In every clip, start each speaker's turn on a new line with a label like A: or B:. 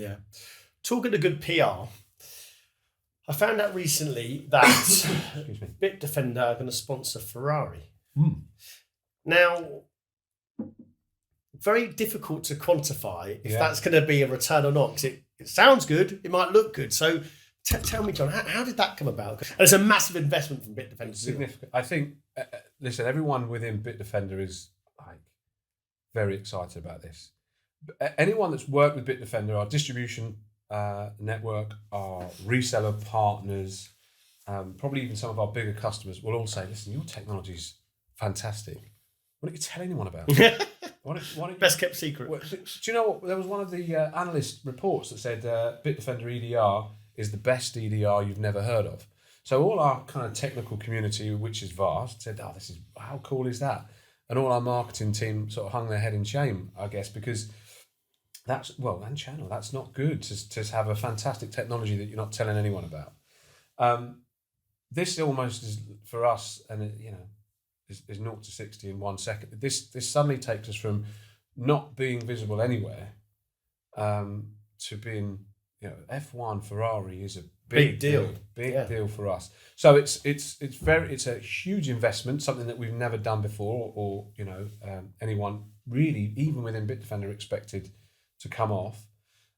A: Yeah. Talking to good PR, I found out recently that Bitdefender are going to sponsor Ferrari. Now, very difficult to quantify if that's going to be a return or not, because it sounds good, it might look good. So tell me, John, how did that come about? And it's a massive investment from Bitdefender.
B: Significant. I think, listen, everyone within Bitdefender is like very excited about this. Anyone that's worked with Bitdefender, our distribution network, our reseller partners, probably even some of our bigger customers will all say, listen, your technology's fantastic. Why don't you tell anyone about it? Why don't
A: Best kept secret.
B: Do you know what? There was one of the analyst reports that said Bitdefender EDR is the best EDR you've never heard of. So all our kind of technical community, which is vast, said, oh, this is, how cool is that? And all our marketing team sort of hung their head in shame, I guess, because that's, well, and channel, that's not good to have a fantastic technology that you're not telling anyone about. This almost is, for us, and it, you know, is 0 to 60 in 1 second. This suddenly takes us from not being visible anywhere to being, you know, F1 Ferrari is a big deal for us. So it's a huge investment, something that we've never done before, or you know, anyone really, even within Bitdefender, expected to come off.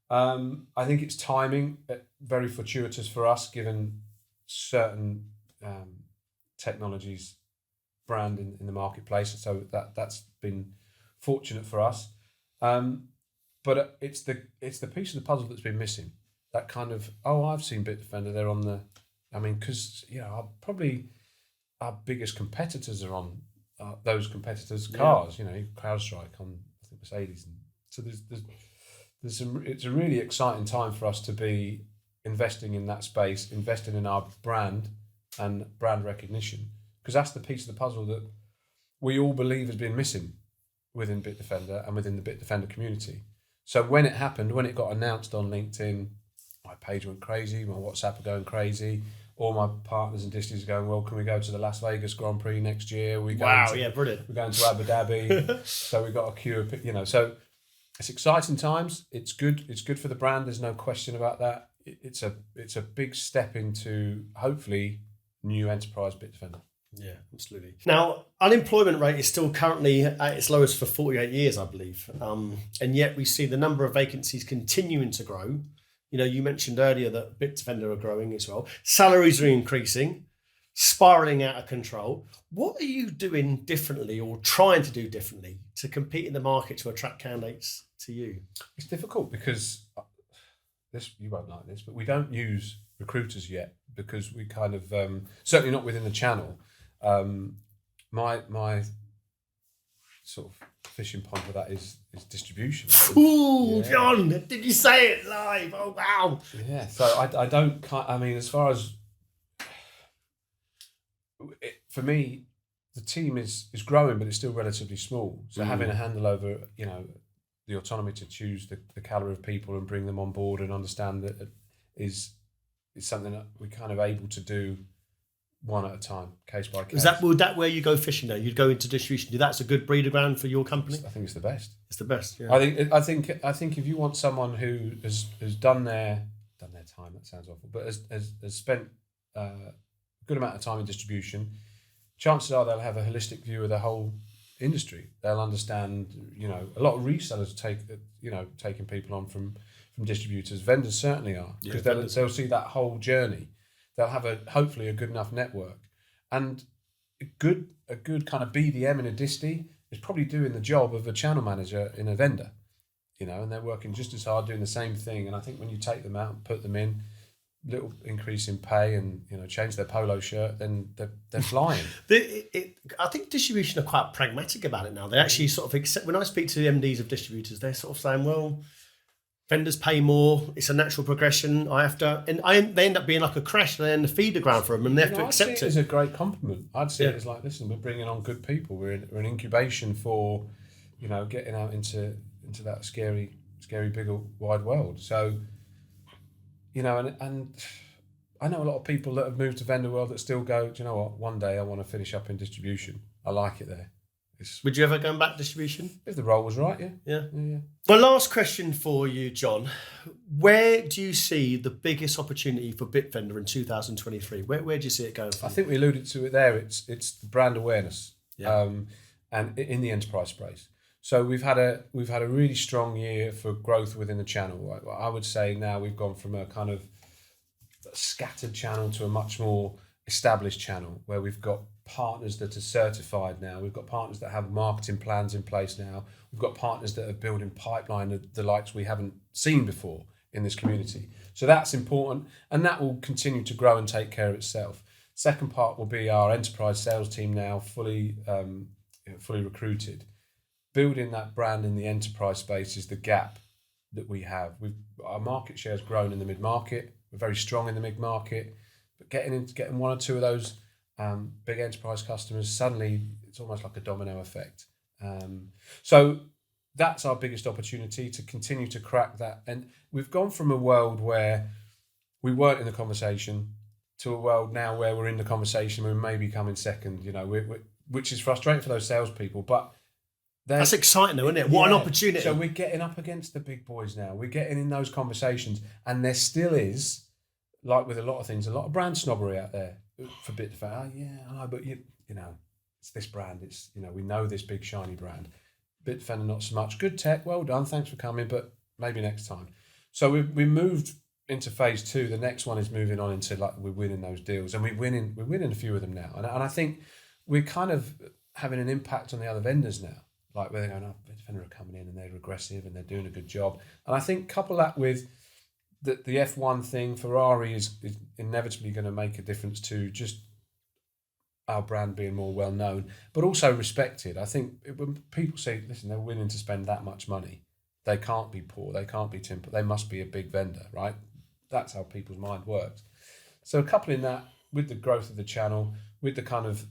B: I think it's timing, very fortuitous for us, given certain technologies brand in the marketplace. So that's been fortunate for us. But it's the piece of the puzzle that's been missing. That kind of, oh, I've seen Bitdefender, they're on the, I mean, because, you know, our biggest competitors are on those competitors' cars, you know, CrowdStrike on, I think, Mercedes. And so there's some, it's a really exciting time for us to be investing in that space, investing in our brand and brand recognition, because that's the piece of the puzzle that we all believe has been missing within Bitdefender and within the Bitdefender community. So when it happened, when it got announced on LinkedIn, my page went crazy, my WhatsApp are going crazy, all my partners and distributors are going, well, can we go to the Las Vegas Grand Prix next year?
A: Brilliant.
B: We're going to Abu Dhabi. So we got a queue of, you know, so it's exciting times. It's good for the brand. There's no question about that. It's a big step into, hopefully, new enterprise Bitdefender.
A: Yeah, absolutely. Now, unemployment rate is still currently at its lowest for 48 years, I believe. And yet we see the number of vacancies continuing to grow. You know, you mentioned earlier that Bitdefender are growing as well. Salaries are increasing, spiraling out of control. What are you doing differently or trying to do differently to compete in the market to attract candidates to you?
B: It's difficult because, this you won't like this, but we don't use recruiters yet because we kind of, certainly not within the channel. My sort of fishing pond for that is distribution.
A: Ooh, yeah. John, did you say it live? Oh, wow.
B: Yeah, so I don't, I mean, as far as, for me, the team is growing, but it's still relatively small. So having a handle over, you know, the autonomy to choose the caliber of people and bring them on board and understand that is something that we're kind of able to do one at a time, case by case.
A: Would that where you go fishing though? You'd go into distribution. That's a good breeder ground for your company?
B: I think it's the best.
A: It's the best, yeah.
B: I think if you want someone who has done their time, that sounds awful, but has spent a good amount of time in distribution, chances are they'll have a holistic view of the whole industry. They'll understand, you know, a lot of resellers taking people on from distributors. Vendors certainly are, because they'll see that whole journey. They'll have hopefully a good enough network, and a good kind of BDM in a disty is probably doing the job of a channel manager in a vendor, you know, and they're working just as hard doing the same thing. And I think when you take them out and put them in, little increase in pay and, you know, change their polo shirt, then they're flying.
A: I think distribution are quite pragmatic about it now. They actually sort of accept, when I speak to the MDs of distributors, they're sort of saying, well, vendors pay more, it's a natural progression. They end up being like a crash, and then the feeder ground for them, and they have to accept it.
B: It's a great compliment. I'd see it as like, listen, we're bringing on good people. We're an incubation for, you know, getting out into that scary bigger wide world. So, you know, and I know a lot of people that have moved to vendor world that still go, do you know what, one day I want to finish up in distribution. I like it there.
A: Would you ever go back distribution?
B: If the role was right, yeah.
A: Yeah. My last question for you, John. Where do you see the biggest opportunity for Bitdefender in 2023? Where do you see it going from?
B: I think we alluded to it there. It's brand awareness, and in the enterprise space. So we've had a really strong year for growth within the channel. I would say now we've gone from a kind of scattered channel to a much more established channel where we've got partners that are certified now. We've got partners that have marketing plans in place now. We've got partners that are building pipeline of the likes we haven't seen before in this community. So that's important, and that will continue to grow and take care of itself. Second part will be our enterprise sales team now fully recruited. Building that brand in the enterprise space is the gap that we have. Our market share has grown in the mid-market. We're very strong in the mid-market, but getting one or two of those big enterprise customers, suddenly it's almost like a domino effect. So that's our biggest opportunity, to continue to crack that. And we've gone from a world where we weren't in the conversation to a world now where we're in the conversation, we may be coming second, which is frustrating for those salespeople. But
A: that's exciting though, isn't it? What an opportunity.
B: So we're getting up against the big boys now. We're getting in those conversations, and there still is, like with a lot of things, a lot of brand snobbery out there for Bitdefender. But it's this brand. It's we know this big shiny brand. Bitdefender not so much. Good tech, well done, thanks for coming, but maybe next time. So we moved into phase 2. The next one is moving on into we're winning those deals, and we're winning a few of them now. And I think we're kind of having an impact on the other vendors now. Like where they're going, Bitdefender are coming in and they're aggressive and they're doing a good job. And I think couple that with the F1 thing, Ferrari is inevitably going to make a difference to just our brand being more well known, but also respected. I think when people say, listen, they're willing to spend that much money, they can't be poor, they can't be timber, they must be a big vendor, right? That's how people's mind works. So coupling that with the growth of the channel, with the kind of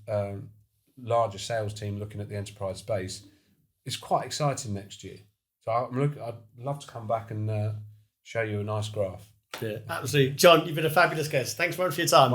B: larger sales team looking at the enterprise space, it's quite exciting next year. So I'd love to come back and show you a nice graph.
A: Yeah, absolutely. John, you've been a fabulous guest. Thanks very much for your time.